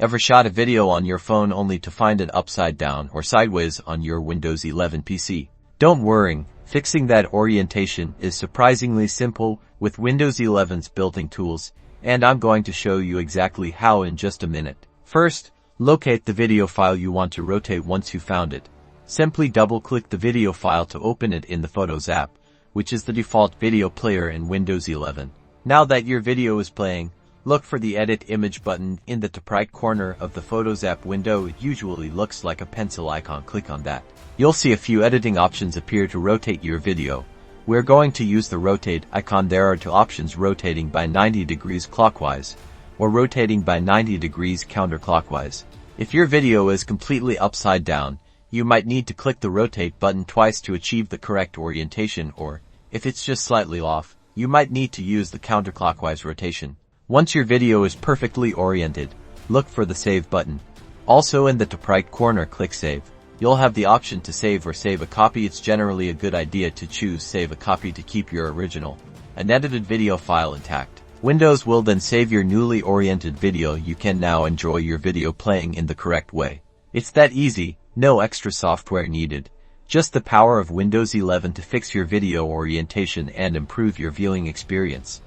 Ever shot a video on your phone only to find it upside down or sideways on your Windows 11 PC? Don't worry, fixing that orientation is surprisingly simple with Windows 11's built-in tools, and I'm going to show you exactly how in just a minute. First, locate the video file you want to rotate. Once you found it, simply double-click the video file to open it in the Photos app, which is the default video player in Windows 11. Now that your video is playing, look for the Edit Image button in the top right corner of the Photos app window. It usually looks like a pencil icon. Click on that. You'll see a few editing options appear to rotate your video. We're going to use the rotate icon. There are two options: rotating by 90 degrees clockwise or rotating by 90 degrees counterclockwise. If your video is completely upside down, you might need to click the rotate button twice to achieve the correct orientation, or if it's just slightly off, you might need to use the counterclockwise rotation. Once your video is perfectly oriented, look for the Save button. Also in the top right corner, click Save. You'll have the option to save or save a copy. It's generally a good idea to choose Save a Copy to keep your original, unedited video file intact. Windows will then save your newly oriented video. You can now enjoy your video playing in the correct way. It's that easy, no extra software needed. Just the power of Windows 11 to fix your video orientation and improve your viewing experience.